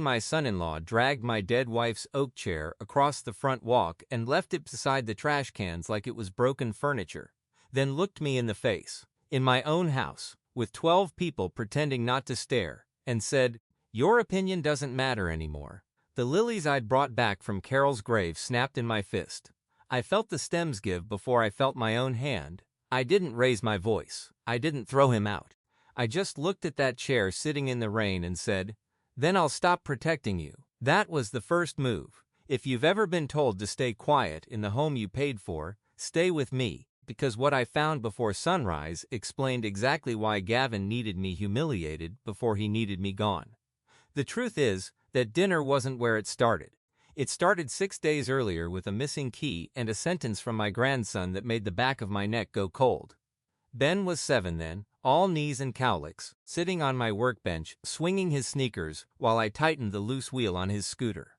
My son-in-law dragged my dead wife's oak chair across the front walk and left it beside the trash cans like it was broken furniture, then looked me in the face, in my own house, with 12 people pretending not to stare, and said, "Your opinion doesn't matter anymore." The lilies I'd brought back from Carol's grave snapped in my fist. I felt the stems give before I felt my own hand. I didn't raise my voice. I didn't throw him out. I just looked at that chair sitting in the rain and said, "Then I'll stop protecting you." That was the first move. If you've ever been told to stay quiet in the home you paid for, stay with me, because what I found before sunrise explained exactly why Gavin needed me humiliated before he needed me gone. The truth is that dinner wasn't where it started. It started 6 days earlier with a missing key and a sentence from my grandson that made the back of my neck go cold. Ben was 7 then, all knees and cowlicks, sitting on my workbench, swinging his sneakers while I tightened the loose wheel on his scooter.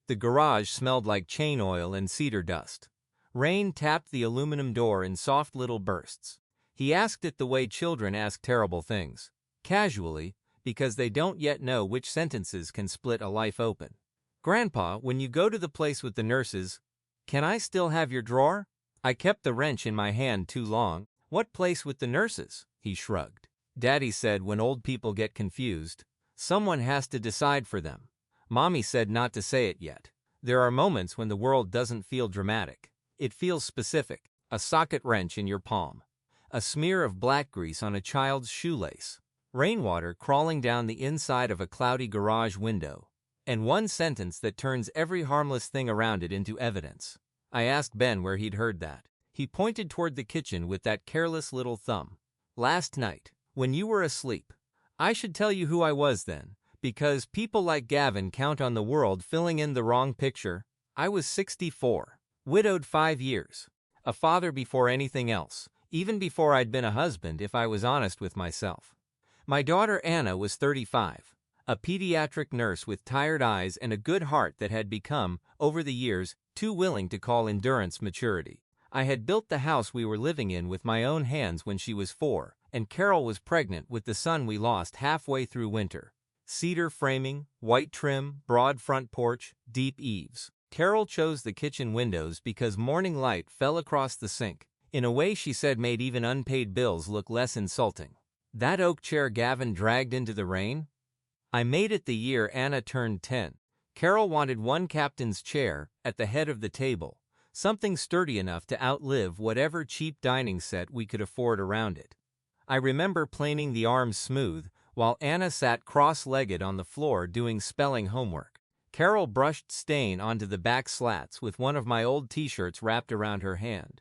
The garage smelled like chain oil and cedar dust. Rain tapped the aluminum door in soft little bursts. He asked it the way children ask terrible things, casually, because they don't yet know which sentences can split a life open. "Grandpa, when you go to the place with the nurses, can I still have your drawer?" I kept the wrench in my hand too long. "What place with the nurses?" He shrugged. "Daddy said when old people get confused, someone has to decide for them. Mommy said not to say it yet. There are moments when the world doesn't feel dramatic. It feels specific. A socket wrench in your palm. A smear of black grease on a child's shoelace. Rainwater crawling down the inside of a cloudy garage window. And one sentence that turns every harmless thing around it into evidence." I asked Ben where he'd heard that. He pointed toward the kitchen with that careless little thumb. "Last night, when you were asleep." I should tell you who I was then, because people like Gavin count on the world filling in the wrong picture. I was 64, widowed 5 years, a father before anything else, even before I'd been a husband if I was honest with myself. My daughter Anna was 35, a pediatric nurse with tired eyes and a good heart that had become, over the years, too willing to call endurance maturity. I had built the house we were living in with my own hands when she was 4, and Carol was pregnant with the son we lost halfway through winter. Cedar framing, white trim, broad front porch, deep eaves. Carol chose the kitchen windows because morning light fell across the sink, in a way she said made even unpaid bills look less insulting. That oak chair Gavin dragged into the rain? I made it the year Anna turned 10. Carol wanted one captain's chair at the head of the table. Something sturdy enough to outlive whatever cheap dining set we could afford around it. I remember planing the arms smooth, while Anna sat cross-legged on the floor doing spelling homework. Carol brushed stain onto the back slats with one of my old t-shirts wrapped around her hand.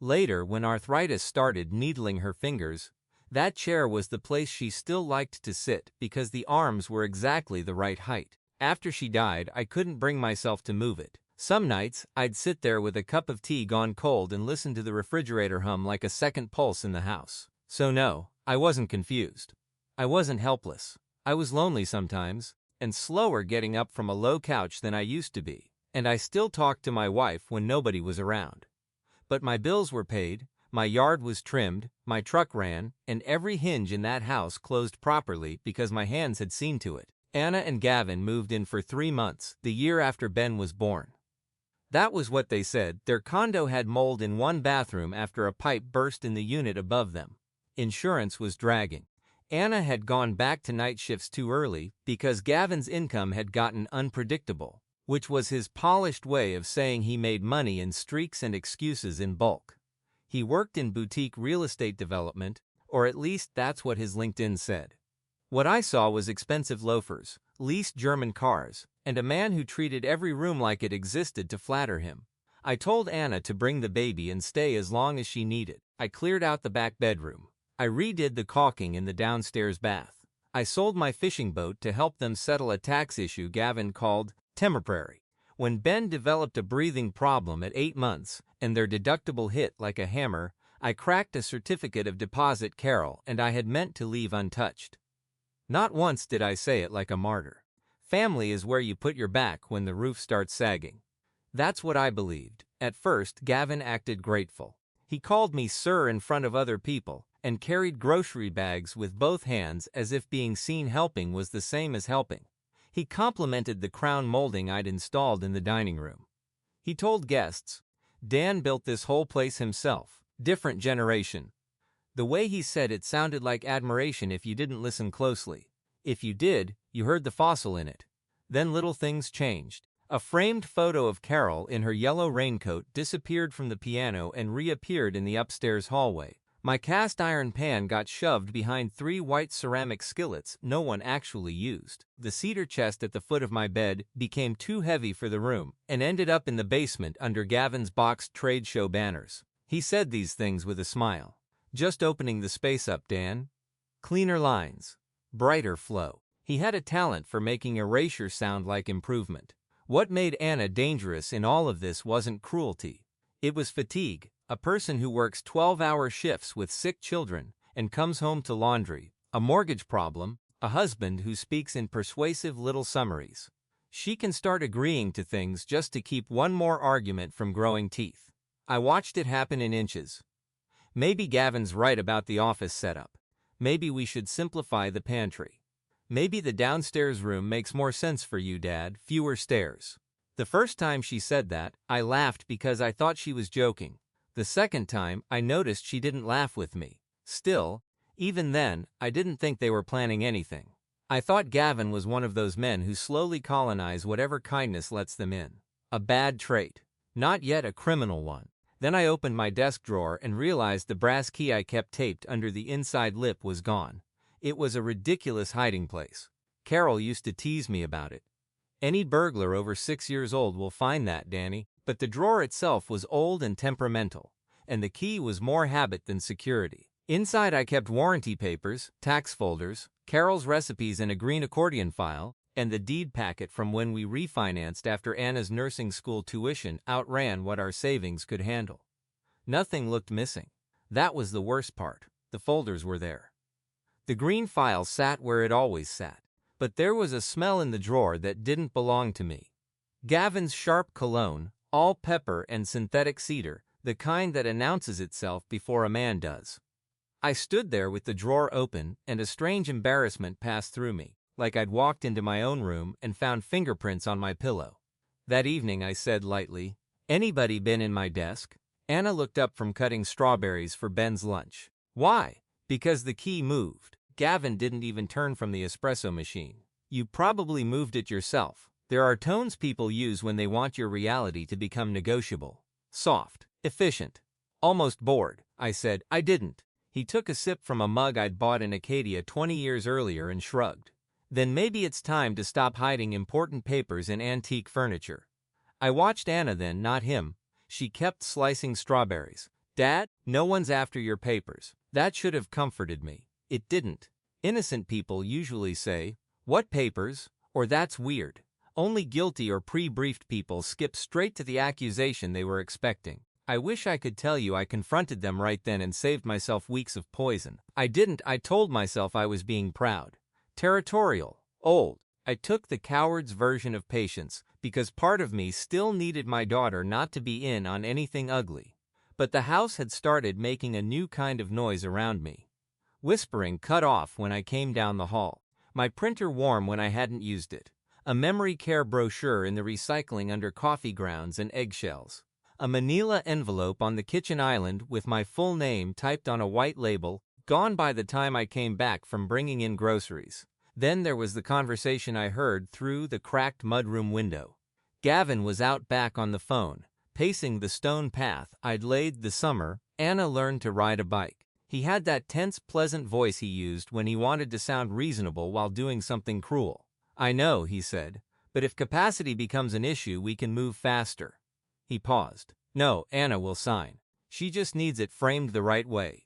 Later, when arthritis started needling her fingers, that chair was the place she still liked to sit because the arms were exactly the right height. After she died, I couldn't bring myself to move it. Some nights, I'd sit there with a cup of tea gone cold and listen to the refrigerator hum like a second pulse in the house. So no, I wasn't confused. I wasn't helpless. I was lonely sometimes, and slower getting up from a low couch than I used to be. And I still talked to my wife when nobody was around. But my bills were paid, my yard was trimmed, my truck ran, and every hinge in that house closed properly because my hands had seen to it. Anna and Gavin moved in for 3 months, the year after Ben was born. That was what they said. Their condo had mold in one bathroom after a pipe burst in the unit above them. Insurance was dragging. Anna had gone back to night shifts too early because Gavin's income had gotten unpredictable, which was his polished way of saying he made money in streaks and excuses in bulk. He worked in boutique real estate development, or at least that's what his LinkedIn said. What I saw was expensive loafers, leased German cars, and a man who treated every room like it existed to flatter him. I told Anna to bring the baby and stay as long as she needed. I cleared out the back bedroom. I redid the caulking in the downstairs bath. I sold my fishing boat to help them settle a tax issue Gavin called temporary. When Ben developed a breathing problem at 8 months and their deductible hit like a hammer, I cracked a certificate of deposit Carol and I had meant to leave untouched. Not once did I say it like a martyr. Family is where you put your back when the roof starts sagging. That's what I believed. At first, Gavin acted grateful. He called me sir in front of other people and carried grocery bags with both hands as if being seen helping was the same as helping. He complimented the crown molding I'd installed in the dining room. He told guests, "Dan built this whole place himself. Different generation." The way he said it sounded like admiration if you didn't listen closely. If you did, you heard the fossil in it. Then little things changed. A framed photo of Carol in her yellow raincoat disappeared from the piano and reappeared in the upstairs hallway. My cast iron pan got shoved behind 3 white ceramic skillets no one actually used. The cedar chest at the foot of my bed became too heavy for the room and ended up in the basement under Gavin's boxed trade show banners. He said these things with a smile. "Just opening the space up, Dan. Cleaner lines. Brighter flow." He had a talent for making erasure sound like improvement. What made Anna dangerous in all of this wasn't cruelty. It was fatigue. A person who works 12-hour shifts with sick children and comes home to laundry, a mortgage problem, a husband who speaks in persuasive little summaries. She can start agreeing to things just to keep one more argument from growing teeth. I watched it happen in inches. Maybe Gavin's right about the office setup. Maybe we should simplify the pantry. Maybe the downstairs room makes more sense for you, Dad, fewer stairs. The first time she said that, I laughed because I thought she was joking. The second time, I noticed she didn't laugh with me. Still, even then, I didn't think they were planning anything. I thought Gavin was one of those men who slowly colonize whatever kindness lets them in. A bad trait. Not yet a criminal one. Then I opened my desk drawer and realized the brass key I kept taped under the inside lip was gone. It was a ridiculous hiding place. Carol used to tease me about it. "Any burglar over 6 years old will find that, Danny." But the drawer itself was old and temperamental, and the key was more habit than security. Inside I kept warranty papers, tax folders, Carol's recipes in a green accordion file, and the deed packet from when we refinanced after Anna's nursing school tuition outran what our savings could handle. Nothing looked missing. That was the worst part. The folders were there. The green file sat where it always sat, but there was a smell in the drawer that didn't belong to me. Gavin's sharp cologne, all pepper and synthetic cedar, the kind that announces itself before a man does. I stood there with the drawer open, and a strange embarrassment passed through me, like I'd walked into my own room and found fingerprints on my pillow. That evening I said lightly, "Anybody been in my desk?" Anna looked up from cutting strawberries for Ben's lunch. "Why?" "Because the key moved." Gavin didn't even turn from the espresso machine. "You probably moved it yourself." There are tones people use when they want your reality to become negotiable. Soft, efficient, almost bored. I said, "I didn't." He took a sip from a mug I'd bought in Acadia 20 years earlier and shrugged. "Then maybe it's time to stop hiding important papers in antique furniture." I watched Anna then, not him. She kept slicing strawberries. "Dad, no one's after your papers." That should have comforted me. It didn't. Innocent people usually say, "What papers?" or "That's weird." Only guilty or pre-briefed people skip straight to the accusation they were expecting. I wish I could tell you I confronted them right then and saved myself weeks of poison. I didn't. I told myself I was being proud, territorial, old. I took the coward's version of patience because part of me still needed my daughter not to be in on anything ugly. But the house had started making a new kind of noise around me. Whispering cut off when I came down the hall. My printer warm when I hadn't used it. A memory care brochure in the recycling under coffee grounds and eggshells. A manila envelope on the kitchen island with my full name typed on a white label, gone by the time I came back from bringing in groceries. Then there was the conversation I heard through the cracked mudroom window. Gavin was out back on the phone, pacing the stone path I'd laid the summer Anna learned to ride a bike. He had that tense, pleasant voice he used when he wanted to sound reasonable while doing something cruel. "I know," he said, "but if capacity becomes an issue, we can move faster." He paused. "No, Anna will sign. She just needs it framed the right way."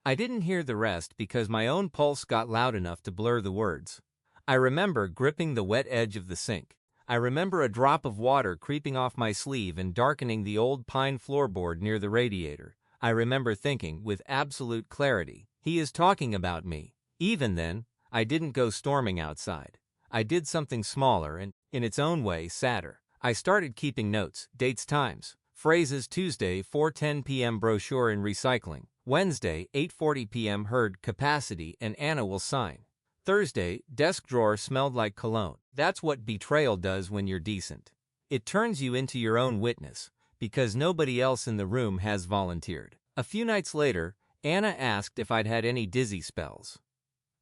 I didn't hear the rest because my own pulse got loud enough to blur the words. I remember gripping the wet edge of the sink. I remember a drop of water creeping off my sleeve and darkening the old pine floorboard near the radiator. I remember thinking, with absolute clarity, "He is talking about me." Even then, I didn't go storming outside. I did something smaller and, in its own way, sadder. I started keeping notes, dates, times, phrases. Tuesday, 4:10 p.m. brochure in recycling. Wednesday, 8:40 p.m. heard capacity and Anna will sign. Thursday, desk drawer smelled like cologne. That's what betrayal does when you're decent. It turns you into your own witness, because nobody else in the room has volunteered. A few nights later, Anna asked if I'd had any dizzy spells.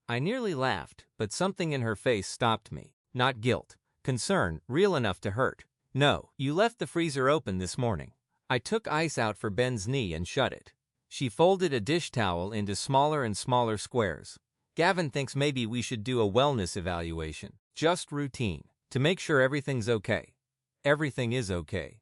I nearly laughed, but something in her face stopped me. Not guilt. Concern, real enough to hurt. No, you left the freezer open this morning. I took ice out for Ben's knee and shut it. She folded a dish towel into smaller and smaller squares. Gavin thinks maybe we should do a wellness evaluation. Just routine. To make sure everything's okay. Everything is okay.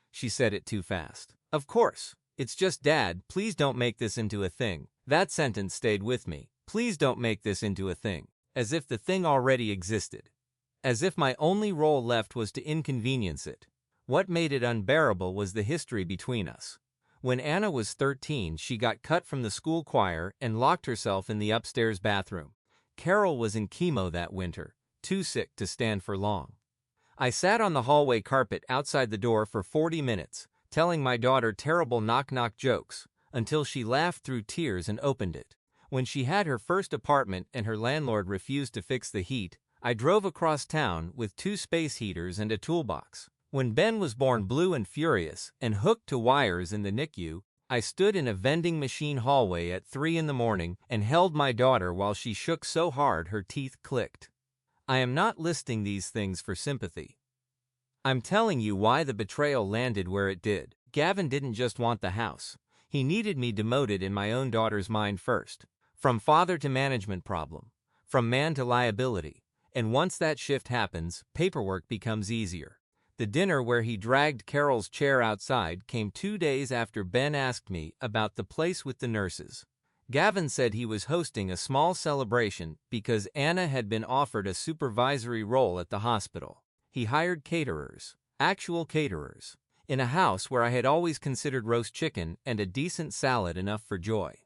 She said it too fast. Of course. It's just Dad, please don't make this into a thing. That sentence stayed with me. Please don't make this into a thing. As if the thing already existed. As if my only role left was to inconvenience it. What made it unbearable was the history between us. When Anna was 13, she got cut from the school choir and locked herself in the upstairs bathroom. Carol was in chemo that winter, too sick to stand for long. I sat on the hallway carpet outside the door for 40 minutes, telling my daughter terrible knock-knock jokes, until she laughed through tears and opened it. When she had her first apartment and her landlord refused to fix the heat, I drove across town with 2 space heaters and a toolbox. When Ben was born blue and furious and hooked to wires in the NICU, I stood in a vending machine hallway at 3 in the morning and held my daughter while she shook so hard her teeth clicked. I am not listing these things for sympathy. I'm telling you why the betrayal landed where it did. Gavin didn't just want the house. He needed me demoted in my own daughter's mind first. From father to management problem. From man to liability. And once that shift happens, paperwork becomes easier. The dinner where he dragged Carol's chair outside came 2 days after Ben asked me about the place with the nurses. Gavin said he was hosting a small celebration because Anna had been offered a supervisory role at the hospital. He hired caterers, actual caterers, in a house where I had always considered roast chicken and a decent salad enough for joy.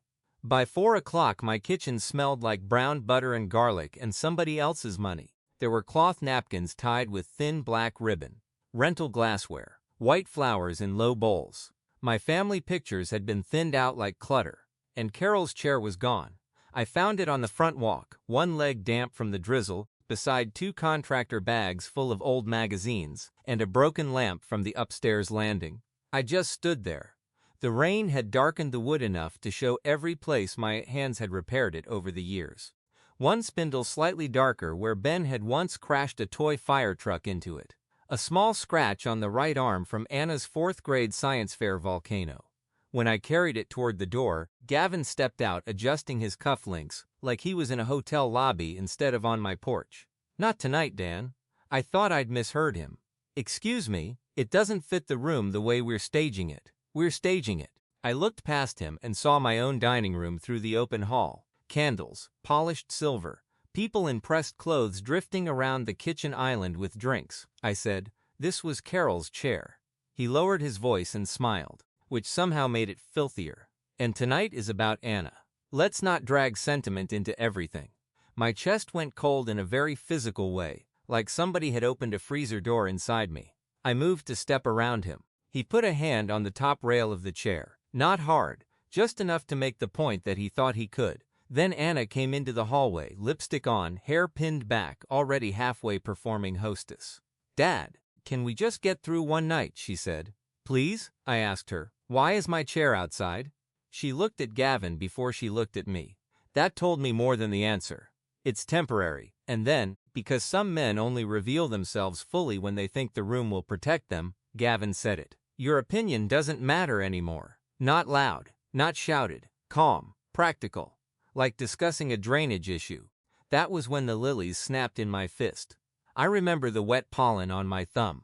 By 4 o'clock my kitchen smelled like brown butter and garlic and somebody else's money. There were cloth napkins tied with thin black ribbon. Rental glassware, white flowers in low bowls. My family pictures had been thinned out like clutter, and Carol's chair was gone. I found it on the front walk, one leg damp from the drizzle, beside 2 contractor bags full of old magazines, and a broken lamp from the upstairs landing. I just stood there. The rain had darkened the wood enough to show every place my hands had repaired it over the years. One spindle slightly darker where Ben had once crashed a toy fire truck into it. A small scratch on the right arm from Anna's 4th grade science fair volcano. When I carried it toward the door, Gavin stepped out adjusting his cufflinks, like he was in a hotel lobby instead of on my porch. Not tonight, Dan. I thought I'd misheard him. Excuse me, it doesn't fit the room the way we're staging it. We're staging it. I looked past him and saw my own dining room through the open hall. Candles, polished silver. People in pressed clothes drifting around the kitchen island with drinks. I said, this was Carol's chair. He lowered his voice and smiled, which somehow made it filthier. And tonight is about Anna. Let's not drag sentiment into everything. My chest went cold in a very physical way, like somebody had opened a freezer door inside me. I moved to step around him. He put a hand on the top rail of the chair. Not hard, just enough to make the point that he thought he could. Then Anna came into the hallway, lipstick on, hair pinned back, already halfway performing hostess. Dad, can we just get through one night, she said. Please? I asked her. Why is my chair outside? She looked at Gavin before she looked at me. That told me more than the answer. It's temporary. And then, because some men only reveal themselves fully when they think the room will protect them, Gavin said it. Your opinion doesn't matter anymore. Not loud, not shouted, calm, practical. Like discussing a drainage issue. That was when the lilies snapped in my fist. I remember the wet pollen on my thumb.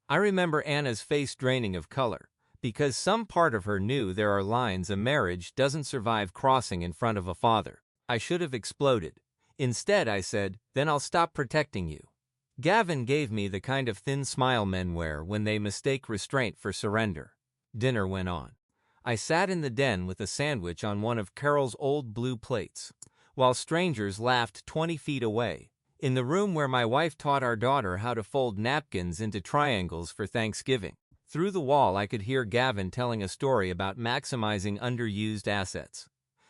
I remember Anna's face draining of color, because some part of her knew there are lines a marriage doesn't survive crossing in front of a father. I should have exploded. Instead, I said, then I'll stop protecting you. Gavin gave me the kind of thin smile men wear when they mistake restraint for surrender. Dinner went on. I sat in the den with a sandwich on one of Carol's old blue plates, while strangers laughed 20 feet away. In the room where my wife taught our daughter how to fold napkins into triangles for Thanksgiving. Through the wall I could hear Gavin telling a story about maximizing underused assets.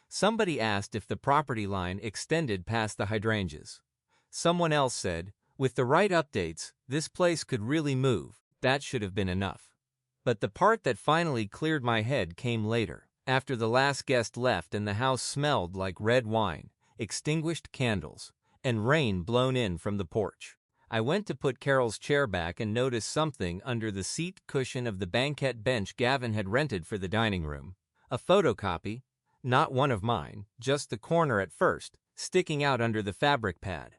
Somebody asked if the property line extended past the hydrangeas. Someone else said, with the right updates, this place could really move. That should have been enough. But the part that finally cleared my head came later, after the last guest left and the house smelled like red wine, extinguished candles, and rain blown in from the porch. I went to put Carol's chair back and noticed something under the seat cushion of the banquette bench Gavin had rented for the dining room. A photocopy, not one of mine, just the corner at first, sticking out under the fabric pad.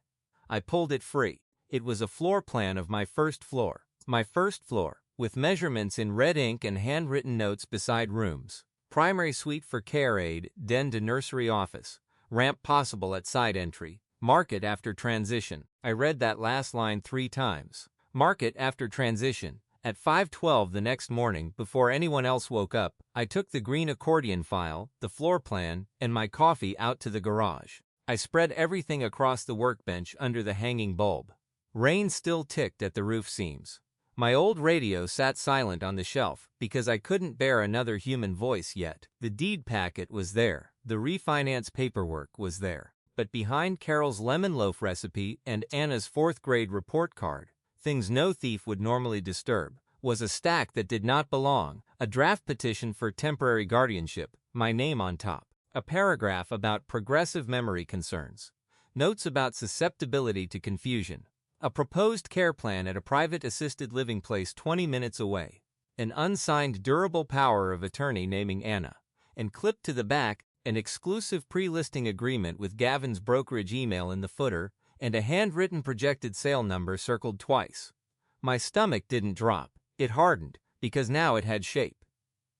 I pulled it free. It was a floor plan of my first floor. My first floor, with measurements in red ink and handwritten notes beside rooms. Primary suite for care aide, den to nursery office. Ramp possible at side entry. Market after transition. I read that last line 3 times. Market after transition. At 5:12 the next morning, before anyone else woke up, I took the green accordion file, the floor plan, and my coffee out to the garage. I spread everything across the workbench under the hanging bulb. Rain still ticked at the roof seams. My old radio sat silent on the shelf because I couldn't bear another human voice yet. The deed packet was there. The refinance paperwork was there. But behind Carol's lemon loaf recipe and Anna's 4th grade report card, things no thief would normally disturb, was a stack that did not belong, a draft petition for temporary guardianship, my name on top, a paragraph about progressive memory concerns, notes about susceptibility to confusion, a proposed care plan at a private assisted living place 20 minutes away, an unsigned durable power of attorney naming Anna, and clipped to the back, an exclusive pre-listing agreement with Gavin's brokerage email in the footer, and a handwritten projected sale number circled twice. My stomach didn't drop. It hardened, because now it had shape.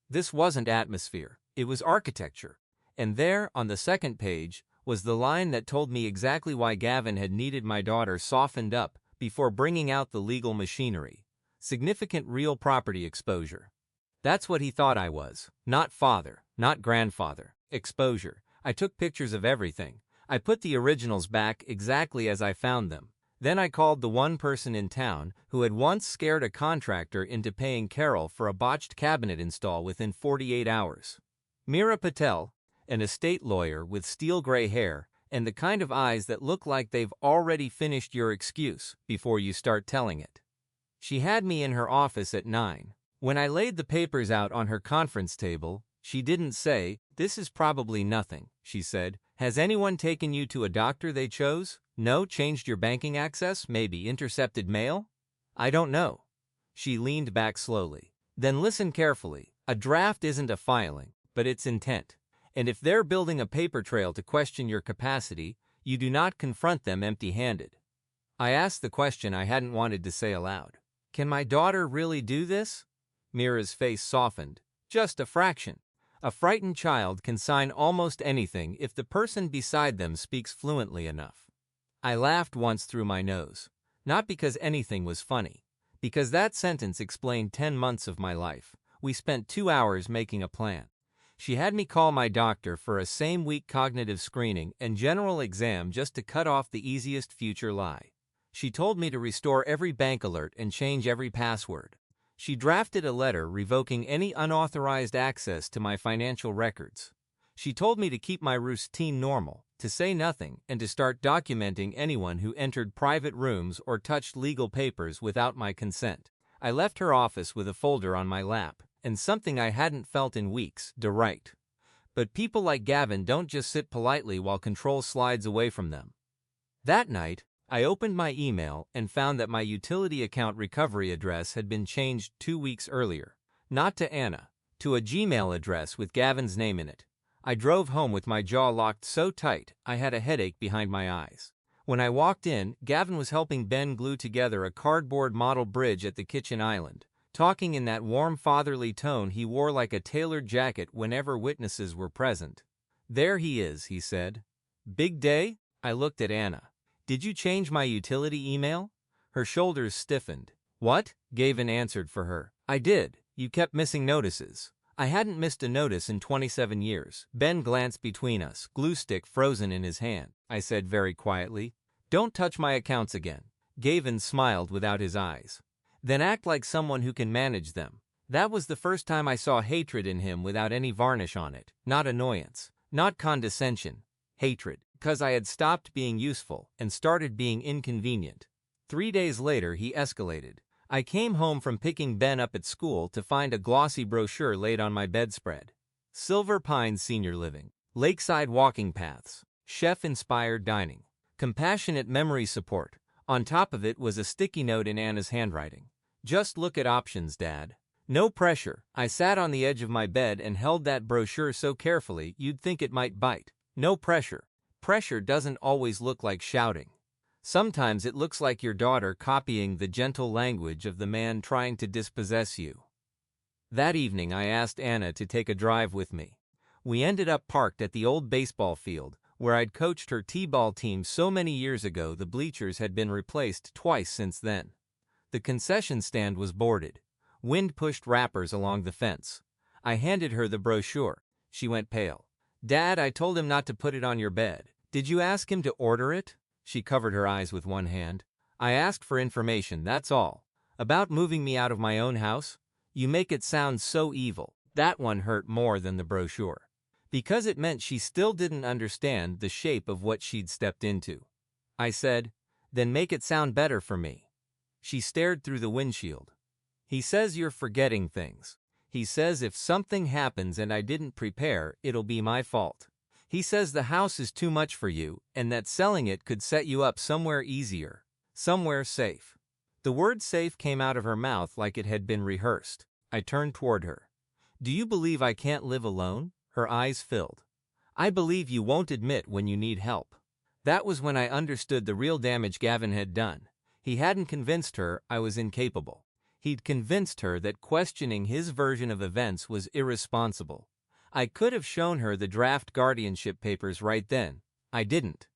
This wasn't atmosphere, it was architecture. And there, on the second page, was the line that told me exactly why Gavin had needed my daughter softened up before bringing out the legal machinery. Significant real property exposure. That's what he thought I was. Not father, not grandfather. Exposure. I took pictures of everything. I put the originals back exactly as I found them. Then I called the one person in town who had once scared a contractor into paying Carol for a botched cabinet install within 48 hours. Meera Patel, an estate lawyer with steel gray hair and the kind of eyes that look like they've already finished your excuse before you start telling it. She had me in her office at 9. When I laid the papers out on her conference table, she didn't say, "This is probably nothing," she said. "Has anyone taken you to a doctor they chose? No, changed your banking access, maybe intercepted mail? I don't know." She leaned back slowly. "Then listen carefully. A draft isn't a filing, but it's intent. And if they're building a paper trail to question your capacity, you do not confront them empty-handed." I asked the question I hadn't wanted to say aloud. "Can my daughter really do this?" Mira's face softened. "Just a fraction. A frightened child can sign almost anything if the person beside them speaks fluently enough." I laughed once through my nose. Not because anything was funny. Because that sentence explained 10 months of my life. We spent 2 hours making a plan. She had me call my doctor for a same-week cognitive screening and general exam just to cut off the easiest future lie. She told me to restore every bank alert and change every password. She drafted a letter revoking any unauthorized access to my financial records. She told me to keep my routine normal, to say nothing, and to start documenting anyone who entered private rooms or touched legal papers without my consent. I left her office with a folder on my lap, and something I hadn't felt in weeks, to write. But people like Gavin don't just sit politely while control slides away from them. That night, I opened my email and found that my utility account recovery address had been changed 2 weeks earlier. Not to Anna, to a Gmail address with Gavin's name in it. I drove home with my jaw locked so tight I had a headache behind my eyes. When I walked in, Gavin was helping Ben glue together a cardboard model bridge at the kitchen island, talking in that warm fatherly tone he wore like a tailored jacket whenever witnesses were present. "There he is," he said. "Big day?" I looked at Anna. "Did you change my utility email?" Her shoulders stiffened. "What?" Gavin answered for her. "I did. You kept missing notices." I hadn't missed a notice in 27 years. Ben glanced between us, glue stick frozen in his hand. I said very quietly, "Don't touch my accounts again." Gavin smiled without his eyes. "Then act like someone who can manage them." That was the first time I saw hatred in him without any varnish on it, not annoyance, Not condescension, hatred, because I had stopped being useful and started being inconvenient. 3 days later, he escalated. I came home from picking Ben up at school to find a glossy brochure laid on my bedspread. Silver Pines Senior Living, lakeside walking paths, chef-inspired dining, compassionate memory support. On top of it was a sticky note in Anna's handwriting. Just look at options, Dad. No pressure. I sat on the edge of my bed and held that brochure so carefully you'd think it might bite. No pressure. Pressure doesn't always look like shouting. Sometimes it looks like your daughter copying the gentle language of the man trying to dispossess you. That evening, I asked Anna to take a drive with me. We ended up parked at the old baseball field, where I'd coached her t-ball team so many years ago the bleachers had been replaced twice since then. The concession stand was boarded. Wind pushed wrappers along the fence. I handed her the brochure. She went pale. Dad, I told him not to put it on your bed. Did you ask him to order it? She covered her eyes with one hand. I asked for information, that's all. About moving me out of my own house? You make it sound so evil. That one hurt more than the brochure. Because it meant she still didn't understand the shape of what she'd stepped into. I said, then make it sound better for me. She stared through the windshield. He says you're forgetting things. He says if something happens and I didn't prepare, it'll be my fault. He says the house is too much for you and that selling it could set you up somewhere easier, somewhere safe. The word safe came out of her mouth like it had been rehearsed. I turned toward her. Do you believe I can't live alone? Her eyes filled. I believe you won't admit when you need help. That was when I understood the real damage Gavin had done. He hadn't convinced her I was incapable. He'd convinced her that questioning his version of events was irresponsible. I could have shown her the draft guardianship papers right then. I didn't.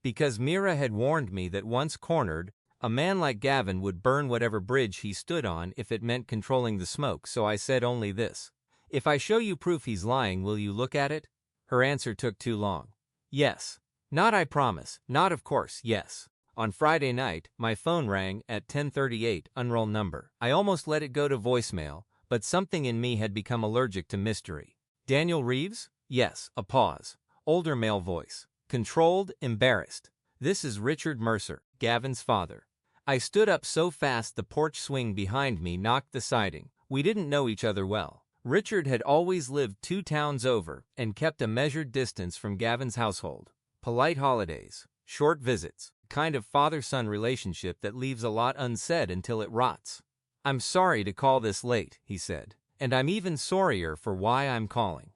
Because Mira had warned me that once cornered, a man like Gavin would burn whatever bridge he stood on if it meant controlling the smoke, so I said only this. If I show you proof he's lying, will you look at it? Her answer took too long. Yes. Not I promise. Not of course, yes. On Friday night, my phone rang at 10:38, unroll number. I almost let it go to voicemail, but something in me had become allergic to mystery. Daniel Reeves? Yes, a pause. Older male voice. Controlled, embarrassed. This is Richard Mercer, Gavin's father. I stood up so fast the porch swing behind me knocked the siding. We didn't know each other well. Richard had always lived 2 towns over and kept a measured distance from Gavin's household. Polite holidays, short visits, kind of father-son relationship that leaves a lot unsaid until it rots. I'm sorry to call this late, he said, and I'm even sorrier for why I'm calling.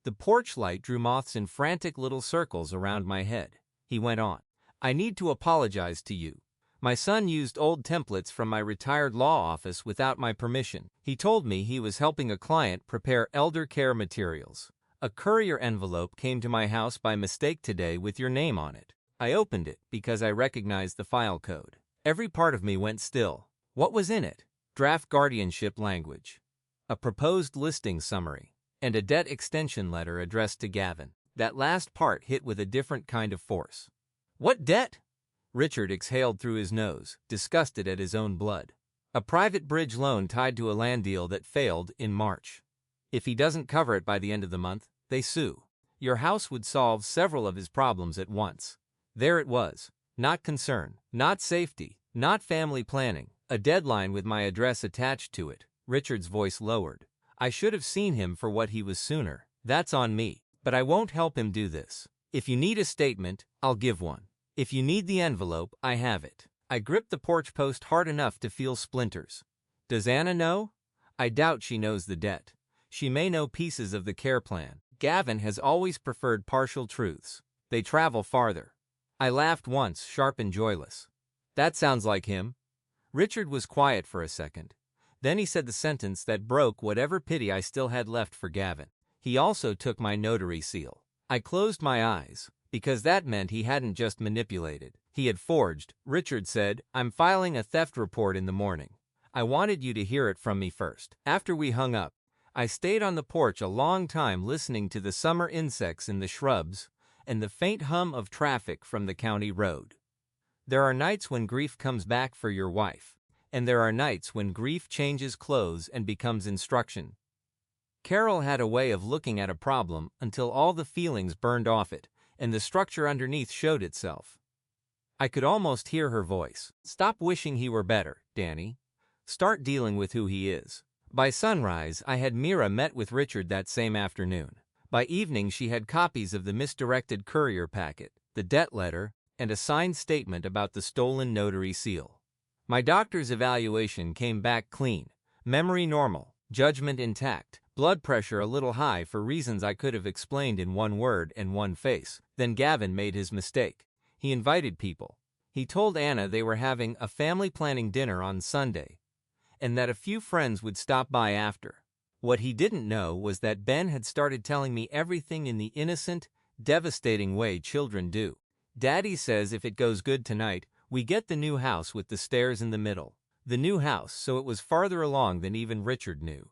The porch light drew moths in frantic little circles around my head. He went on. I need to apologize to you. My son used old templates from my retired law office without my permission. He told me he was helping a client prepare elder care materials. A courier envelope came to my house by mistake today with your name on it. I opened it because I recognized the file code. Every part of me went still. What was in it? Draft guardianship language, a proposed listing summary, and a debt extension letter addressed to Gavin. That last part hit with a different kind of force. What debt? Richard exhaled through his nose, disgusted at his own blood. A private bridge loan tied to a land deal that failed in March. If he doesn't cover it by the end of the month, they sue. Your house would solve several of his problems at once. There it was. Not concern, not safety, not family planning. A deadline with my address attached to it. Richard's voice lowered. I should have seen him for what he was sooner. That's on me. But I won't help him do this. If you need a statement, I'll give one. If you need the envelope, I have it. I gripped the porch post hard enough to feel splinters. Does Anna know? I doubt she knows the debt. She may know pieces of the care plan. Gavin has always preferred partial truths. They travel farther. I laughed once, sharp and joyless. That sounds like him. Richard was quiet for a second. Then he said the sentence that broke whatever pity I still had left for Gavin. He also took my notary seal. I closed my eyes, because that meant he hadn't just manipulated. He had forged. Richard said, I'm filing a theft report in the morning. I wanted you to hear it from me first. After we hung up, I stayed on the porch a long time listening to the summer insects in the shrubs and the faint hum of traffic from the county road. There are nights when grief comes back for your wife, and there are nights when grief changes clothes and becomes instruction. Carol had a way of looking at a problem until all the feelings burned off it, and the structure underneath showed itself. I could almost hear her voice. Stop wishing he were better, Danny. Start dealing with who he is. By sunrise, I had Mira met with Richard that same afternoon. By evening, she had copies of the misdirected courier packet, the debt letter, and a signed statement about the stolen notary seal. My doctor's evaluation came back clean. Memory normal, judgment intact, blood pressure a little high for reasons I could have explained in one word and one face. Then Gavin made his mistake. He invited people. He told Anna they were having a family planning dinner on Sunday, and that a few friends would stop by after. What he didn't know was that Ben had started telling me everything in the innocent, devastating way children do. Daddy says if it goes good tonight, we get the new house with the stairs in the middle. The new house, so it was farther along than even Richard knew.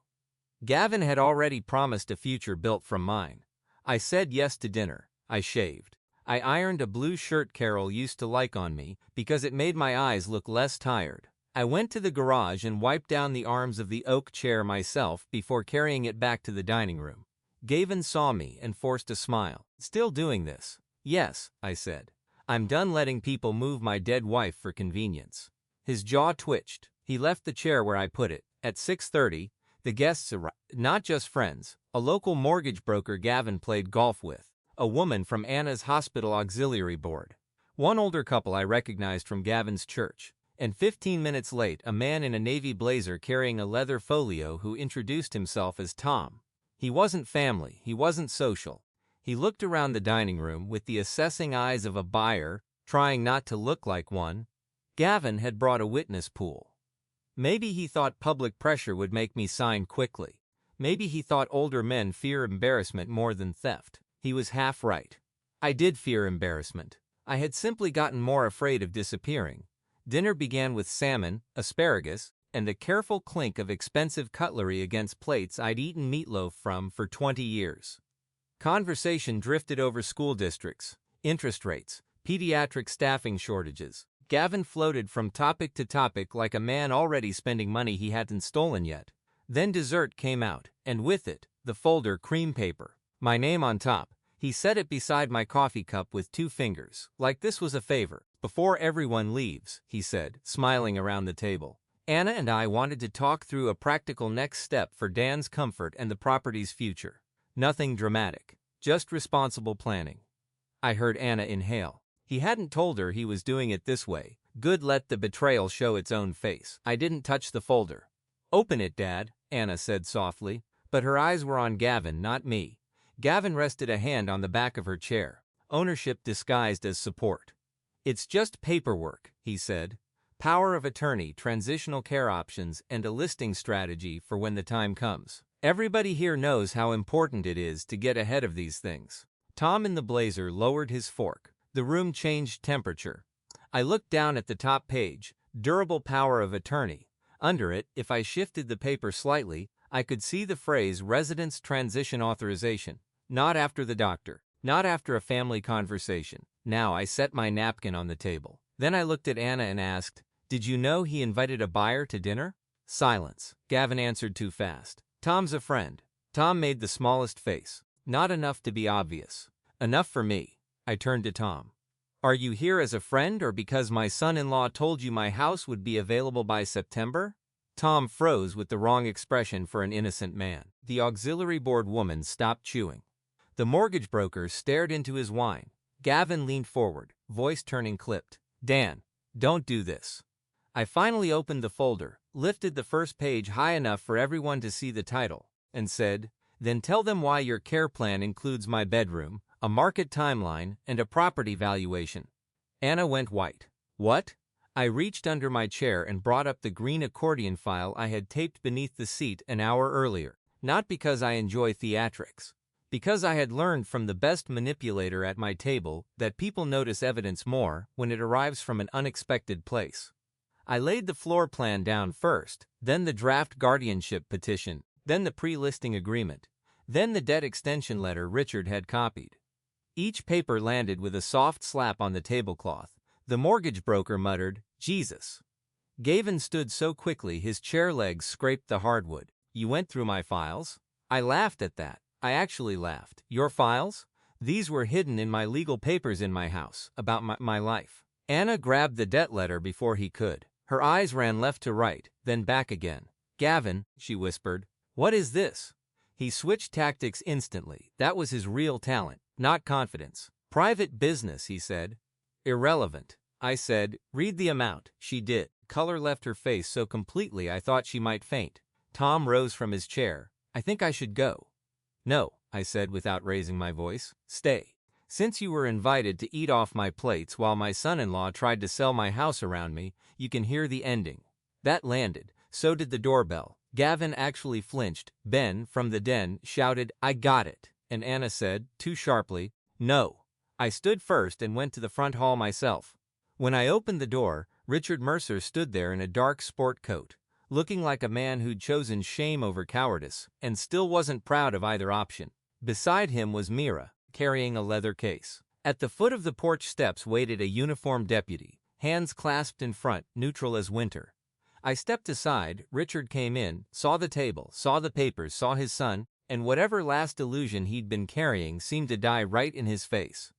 Gavin had already promised a future built from mine. I said yes to dinner. I shaved. I ironed a blue shirt Carol used to like on me because it made my eyes look less tired. I went to the garage and wiped down the arms of the oak chair myself before carrying it back to the dining room. Gavin saw me and forced a smile. Still doing this? Yes, I said. I'm done letting people move my dead wife for convenience. His jaw twitched. He left the chair where I put it. At 6:30, the guests arrived. Not just friends. A local mortgage broker Gavin played golf with. A woman from Anna's hospital auxiliary board. One older couple I recognized from Gavin's church. And 15 minutes late, a man in a navy blazer carrying a leather folio who introduced himself as Tom. He wasn't family, he wasn't social. He looked around the dining room with the assessing eyes of a buyer, trying not to look like one. Gavin had brought a witness pool. Maybe he thought public pressure would make me sign quickly. Maybe he thought older men fear embarrassment more than theft. He was half right. I did fear embarrassment. I had simply gotten more afraid of disappearing. Dinner began with salmon, asparagus, and the careful clink of expensive cutlery against plates I'd eaten meatloaf from for 20 years. Conversation drifted over school districts, interest rates, pediatric staffing shortages. Gavin floated from topic to topic like a man already spending money he hadn't stolen yet. Then dessert came out, and with it, the folder cream paper. My name on top. He set it beside my coffee cup with 2 fingers, like this was a favor. Before everyone leaves, he said, smiling around the table. Anna and I wanted to talk through a practical next step for Dan's comfort and the property's future. Nothing dramatic, just responsible planning. I heard Anna inhale. He hadn't told her he was doing it this way. Good, let the betrayal show its own face. I didn't touch the folder. Open it, Dad, Anna said softly, but her eyes were on Gavin, not me. Gavin rested a hand on the back of her chair, ownership disguised as support. It's just paperwork, he said. Power of attorney, transitional care options, and a listing strategy for when the time comes. Everybody here knows how important it is to get ahead of these things. Tom in the blazer lowered his fork. The room changed temperature. I looked down at the top page, durable power of attorney. Under it, if I shifted the paper slightly, I could see the phrase residence transition authorization. Not after the doctor. Not after a family conversation. Now I set my napkin on the table. Then I looked at Anna and asked, "Did you know he invited a buyer to dinner?" Silence. Gavin answered too fast. "Tom's a friend." Tom made the smallest face. Not enough to be obvious. Enough for me. I turned to Tom. "Are you here as a friend or because my son-in-law told you my house would be available by September?" Tom froze with the wrong expression for an innocent man. The auxiliary board woman stopped chewing. The mortgage broker stared into his wine. Gavin leaned forward, voice turning clipped. "Dan, don't do this." I finally opened the folder, lifted the first page high enough for everyone to see the title, and said, "Then tell them why your care plan includes my bedroom, a market timeline, and a property valuation." Anna went white. "What?" I reached under my chair and brought up the green accordion file I had taped beneath the seat an hour earlier. Not because I enjoy theatrics. Because I had learned from the best manipulator at my table that people notice evidence more when it arrives from an unexpected place. I laid the floor plan down first, then the draft guardianship petition, then the pre-listing agreement, then the debt extension letter Richard had copied. Each paper landed with a soft slap on the tablecloth. The mortgage broker muttered, "Jesus." Gavin stood so quickly his chair legs scraped the hardwood. "You went through my files?" I laughed at that. I actually laughed. Your files? These were hidden in my legal papers in my house, about my life. Anna grabbed the debt letter before he could. Her eyes ran left to right, then back again. Gavin, she whispered, what is this? He switched tactics instantly. That was his real talent, not confidence. Private business, he said. Irrelevant. I said, read the amount. She did. Color left her face so completely I thought she might faint. Tom rose from his chair. I think I should go. No, I said without raising my voice. Stay. Since you were invited to eat off my plates while my son-in-law tried to sell my house around me, you can hear the ending. That landed. So did the doorbell. Gavin actually flinched. Ben, from the den, shouted, I got it. And Anna said, too sharply, no. I stood first and went to the front hall myself. When I opened the door, Richard Mercer stood there in a dark sport coat, looking like a man who'd chosen shame over cowardice, and still wasn't proud of either option. Beside him was Mira, carrying a leather case. At the foot of the porch steps waited a uniformed deputy, hands clasped in front, neutral as winter. I stepped aside. Richard came in, saw the table, saw the papers, saw his son, and whatever last illusion he'd been carrying seemed to die right in his face.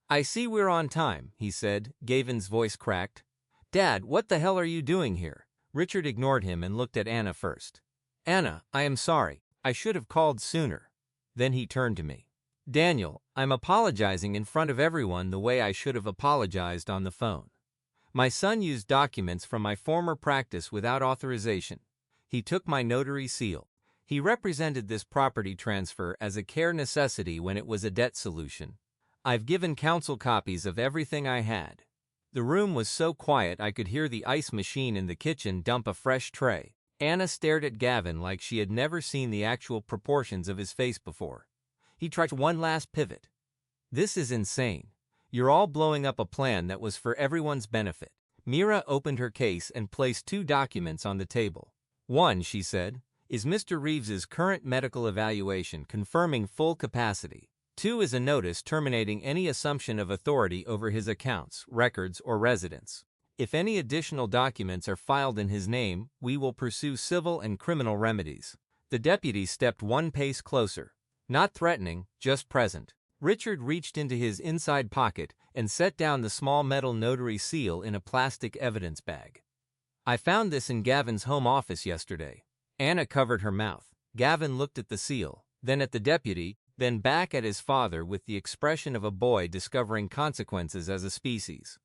I see we're on time, he said. Gavin's voice cracked. Dad, what the hell are you doing here? Richard ignored him and looked at Anna first. Anna, I am sorry. I should have called sooner. Then he turned to me. Daniel, I'm apologizing in front of everyone the way I should have apologized on the phone. My son used documents from my former practice without authorization. He took my notary seal. He represented this property transfer as a care necessity when it was a debt solution. I've given counsel copies of everything I had. The room was so quiet I could hear the ice machine in the kitchen dump a fresh tray. Anna stared at Gavin like she had never seen the actual proportions of his face before. He tried one last pivot. This is insane. You're all blowing up a plan that was for everyone's benefit. Mira opened her case and placed 2 documents on the table. One, she said, is Mr. Reeves's current medical evaluation confirming full capacity. 2 is a notice terminating any assumption of authority over his accounts, records, or residence. If any additional documents are filed in his name, we will pursue civil and criminal remedies. The deputy stepped 1 pace closer. Not threatening, just present. Richard reached into his inside pocket and set down the small metal notary seal in a plastic evidence bag. I found this in Gavin's home office yesterday. Anna covered her mouth. Gavin looked at the seal, then at the deputy, then back at his father with the expression of a boy discovering consequences as a species.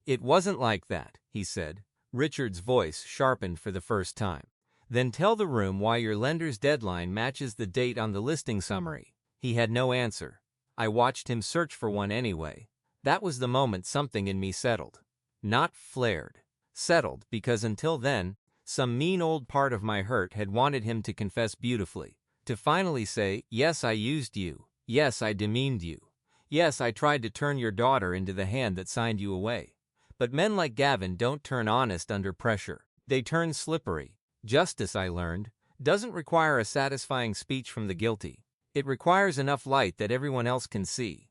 It wasn't like that, he said. Richard's voice sharpened for the first time. Then tell the room why your lender's deadline matches the date on the listing summary. He had no answer. I watched him search for one anyway. That was the moment something in me settled. Not flared. Settled, because until then, some mean old part of my hurt had wanted him to confess beautifully. To finally say, yes, I used you. Yes, I demeaned you. Yes, I tried to turn your daughter into the hand that signed you away. But men like Gavin don't turn honest under pressure. They turn slippery. Justice, I learned, doesn't require a satisfying speech from the guilty. It requires enough light that everyone else can see.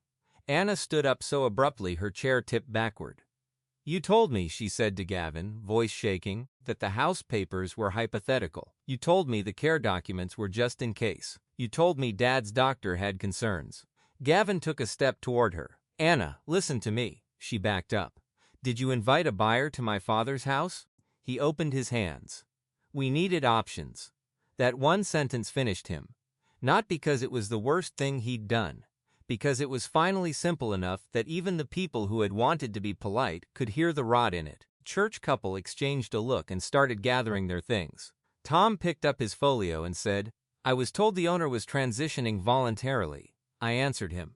Anna stood up so abruptly her chair tipped backward. You told me, she said to Gavin, voice shaking, that the house papers were hypothetical. You told me the care documents were just in case. You told me Dad's doctor had concerns. Gavin took a step toward her. Anna, listen to me. She backed up. Did you invite a buyer to my father's house? He opened his hands. We needed options. That one sentence finished him. Not because it was the worst thing he'd done. Because it was finally simple enough that even the people who had wanted to be polite could hear the rot in it. Church couple exchanged a look and started gathering their things. Tom picked up his folio and said, I was told the owner was transitioning voluntarily. I answered him.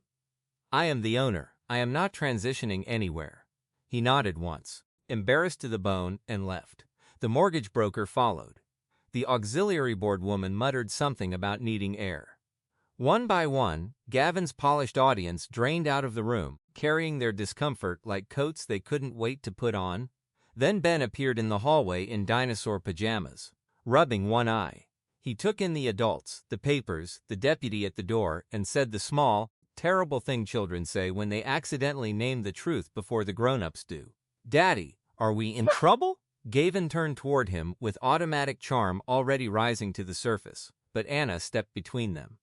I am the owner. I am not transitioning anywhere. He nodded once, embarrassed to the bone, and left. The mortgage broker followed. The auxiliary board woman muttered something about needing air. One by one, Gavin's polished audience drained out of the room, carrying their discomfort like coats they couldn't wait to put on. Then Ben appeared in the hallway in dinosaur pajamas, rubbing one eye. He took in the adults, the papers, the deputy at the door, and said the small, terrible thing children say when they accidentally name the truth before the grown-ups do. Daddy, are we in trouble? Gavin turned toward him with automatic charm already rising to the surface. but Anna stepped between them.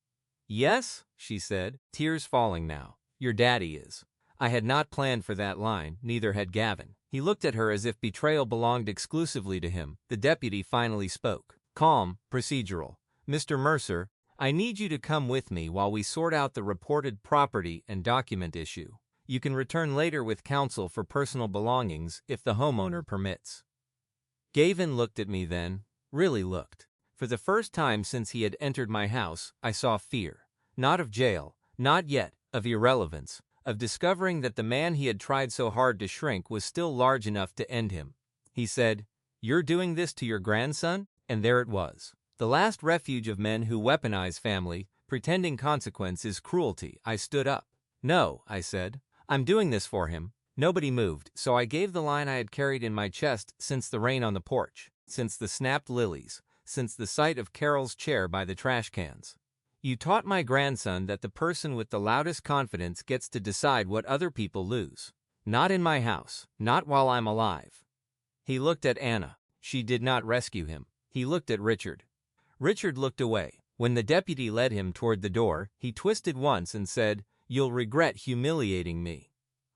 "Yes?" she said, tears falling now. "Your daddy is." I had not planned for that line, neither had Gavin. He looked at her as if betrayal belonged exclusively to him. The deputy finally spoke. Calm, procedural. "Mr. Mercer, I need you to come with me while we sort out the reported property and document issue. You can return later with counsel for personal belongings if the homeowner permits." Gavin looked at me then, really looked. For the first time since he had entered my house, I saw fear. Not of jail, not yet, of irrelevance, of discovering that the man he had tried so hard to shrink was still large enough to end him. He said, "You're doing this to your grandson?" And there it was. The last refuge of men who weaponize family, pretending consequence is cruelty. I stood up. "No," I said. "I'm doing this for him." Nobody moved, so I gave the line I had carried in my chest since the rain on the porch, since the snapped lilies, since the sight of Carol's chair by the trash cans. "You taught my grandson that the person with the loudest confidence gets to decide what other people lose. Not in my house, not while I'm alive." He looked at Anna. She did not rescue him. He looked at Richard. Richard looked away. When the deputy led him toward the door, he twisted once and said, "You'll regret humiliating me."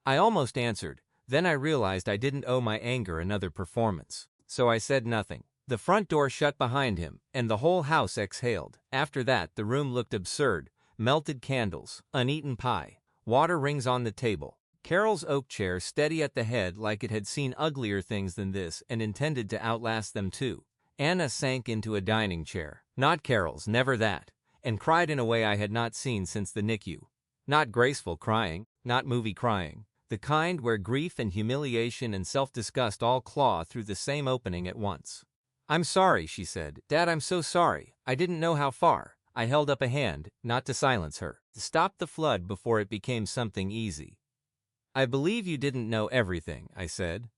I almost answered. Then I realized I didn't owe my anger another performance. So I said nothing. The front door shut behind him, and the whole house exhaled. After that, the room looked absurd. Melted candles, uneaten pie, water rings on the table, Carol's oak chair steady at the head like it had seen uglier things than this and intended to outlast them too. Anna sank into a dining chair. Not Carol's, never that, and cried in a way I had not seen since the NICU. Not graceful crying, not movie crying. The kind where grief and humiliation and self-disgust all claw through the same opening at once. "I'm sorry," she said. "Dad, I'm so sorry. I didn't know how far." I held up a hand, not to silence her, to stop the flood before it became something easy. "I believe you didn't know everything," I said.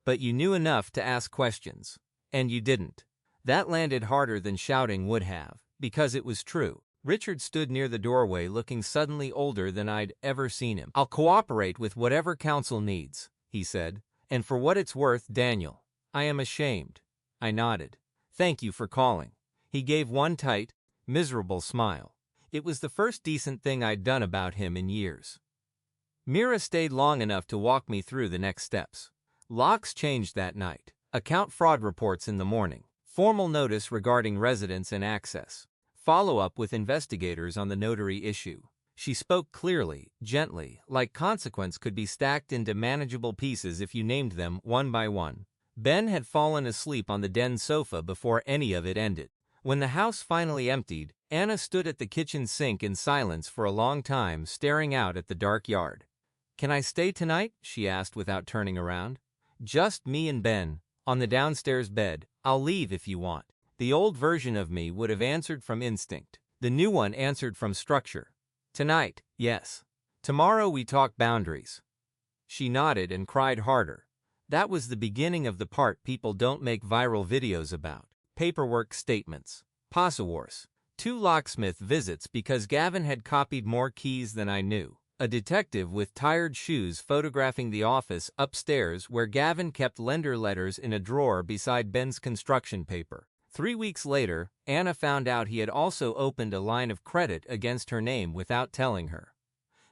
"But you knew enough to ask questions. And you didn't." That landed harder than shouting would have, because it was true. Richard stood near the doorway looking suddenly older than I'd ever seen him. "I'll cooperate with whatever counsel needs," he said. "And for what it's worth, Daniel, I am ashamed." I nodded. "Thank you for calling." He gave one tight, miserable smile. It was the first decent thing I'd done about him in years. Mira stayed long enough to walk me through the next steps. Locks changed that night. Account fraud reports in the morning. Formal notice regarding residence and access. Follow-up with investigators on the notary issue. She spoke clearly, gently, like consequence could be stacked into manageable pieces if you named them one by one. Ben had fallen asleep on the den sofa before any of it ended. When the house finally emptied, Anna stood at the kitchen sink in silence for a long time, staring out at the dark yard. "Can I stay tonight?" she asked without turning around. "Just me and Ben, on the downstairs bed. I'll leave if you want." The old version of me would have answered from instinct. The new one answered from structure. "Tonight, yes. Tomorrow we talk boundaries." She nodded and cried harder. That was the beginning of the part people don't make viral videos about. Paperwork statements. Passwords. 2 locksmith visits because Gavin had copied more keys than I knew. A detective with tired shoes photographing the office upstairs where Gavin kept lender letters in a drawer beside Ben's construction paper. 3 weeks later, Anna found out he had also opened a line of credit against her name without telling her.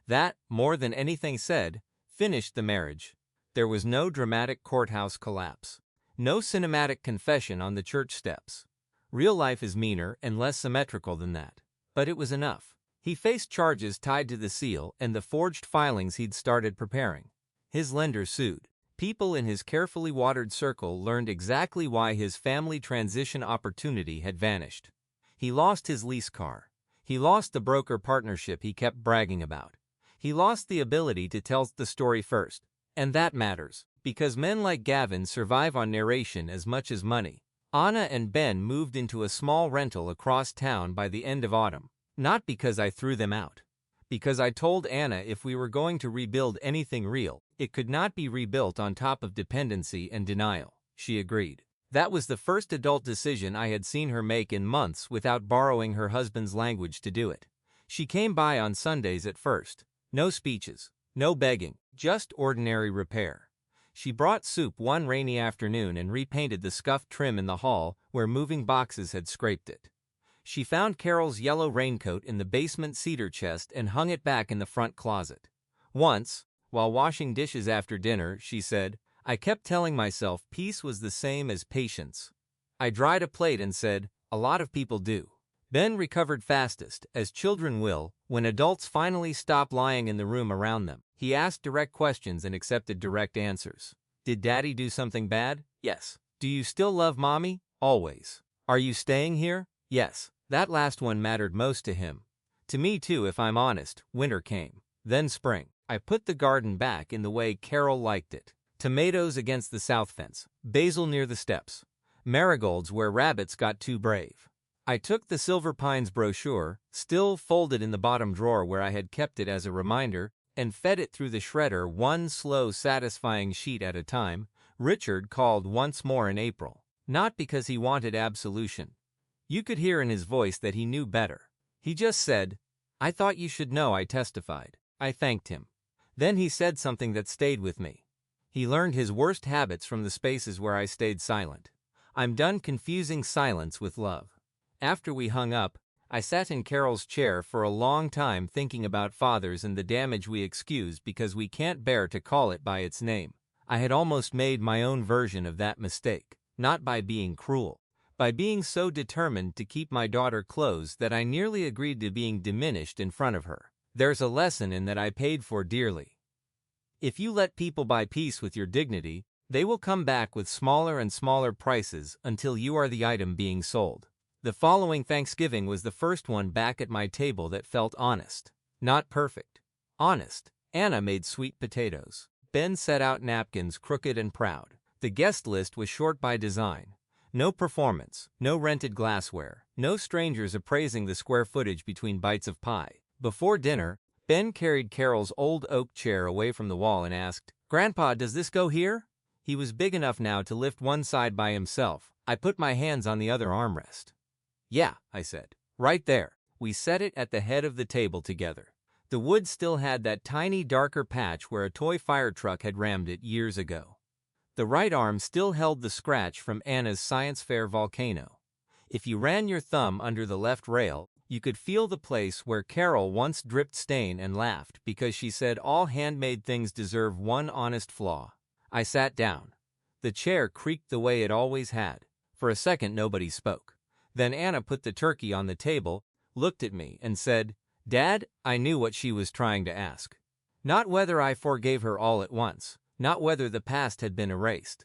That, more than anything said, finished the marriage. There was no dramatic courthouse collapse. No cinematic confession on the church steps. Real life is meaner and less symmetrical than that. But it was enough. He faced charges tied to the seal and the forged filings he'd started preparing. His lender sued. People in his carefully watered circle learned exactly why his family transition opportunity had vanished. He lost his lease car. He lost the broker partnership he kept bragging about. He lost the ability to tell the story first. And that matters, because men like Gavin survive on narration as much as money. Anna and Ben moved into a small rental across town by the end of autumn. Not because I threw them out. Because I told Anna if we were going to rebuild anything real, it could not be rebuilt on top of dependency and denial. She agreed. That was the first adult decision I had seen her make in months without borrowing her husband's language to do it. She came by on Sundays at first. No speeches. No begging, just ordinary repair. She brought soup one rainy afternoon and repainted the scuffed trim in the hall where moving boxes had scraped it. She found Carol's yellow raincoat in the basement cedar chest and hung it back in the front closet. Once, while washing dishes after dinner, she said, "I kept telling myself peace was the same as patience." I dried a plate and said, "A lot of people do." Ben recovered fastest, as children will, when adults finally stop lying in the room around them. He asked direct questions and accepted direct answers. Did Daddy do something bad? Yes. Do you still love Mommy? Always. Are you staying here? Yes. That last one mattered most to him. To me too, if I'm honest. Winter came. Then spring. I put the garden back in the way Carol liked it. Tomatoes against the south fence. Basil near the steps. Marigolds where rabbits got too brave. I took the Silver Pines brochure, still folded in the bottom drawer where I had kept it as a reminder, and fed it through the shredder one slow, satisfying sheet at a time. Richard called once more in April. Not because he wanted absolution. You could hear in his voice that he knew better. He just said, "I thought you should know," I testified. I thanked him. Then he said something that stayed with me. He learned his worst habits from the spaces where I stayed silent. I'm done confusing silence with love. After we hung up, I sat in Carol's chair for a long time thinking about fathers and the damage we excuse because we can't bear to call it by its name. I had almost made my own version of that mistake, not by being cruel, by being so determined to keep my daughter close that I nearly agreed to being diminished in front of her. There's a lesson in that I paid for dearly. If you let people buy peace with your dignity, they will come back with smaller and smaller prices until you are the item being sold. The following Thanksgiving was the first one back at my table that felt honest. Not perfect. Honest. Anna made sweet potatoes. Ben set out napkins crooked and proud. The guest list was short by design. No performance, no rented glassware, no strangers appraising the square footage between bites of pie. Before dinner, Ben carried Carol's old oak chair away from the wall and asked, "Grandpa, does this go here?" He was big enough now to lift one side by himself. I put my hands on the other armrest. "Yeah," I said. "Right there." We set it at the head of the table together. The wood still had that tiny darker patch where a toy fire truck had rammed it years ago. The right arm still held the scratch from Anna's science fair volcano. If you ran your thumb under the left rail, you could feel the place where Carol once dripped stain and laughed because she said all handmade things deserve one honest flaw. I sat down. The chair creaked the way it always had. For a second nobody spoke. Then Anna put the turkey on the table, looked at me, and said, "Dad," I knew what she was trying to ask. Not whether I forgave her all at once. Not whether the past had been erased.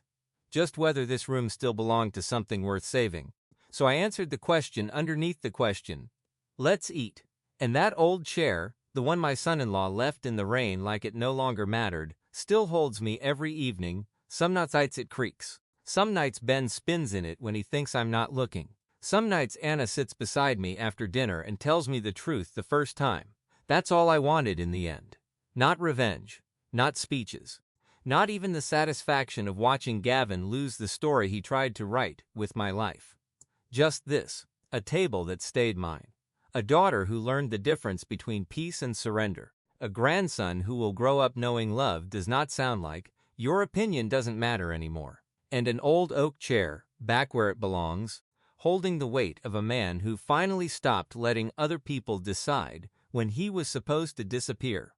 Just whether this room still belonged to something worth saving. So I answered the question underneath the question. Let's eat. And that old chair, the one my son-in-law left in the rain like it no longer mattered, still holds me every evening. Some nights it creaks. Some nights Ben spins in it when he thinks I'm not looking. Some nights Anna sits beside me after dinner and tells me the truth the first time. That's all I wanted in the end. Not revenge. Not speeches. Not even the satisfaction of watching Gavin lose the story he tried to write with my life. Just this, a table that stayed mine. A daughter who learned the difference between peace and surrender. A grandson who will grow up knowing love does not sound like, "Your opinion doesn't matter anymore." And an old oak chair, back where it belongs, holding the weight of a man who finally stopped letting other people decide when he was supposed to disappear.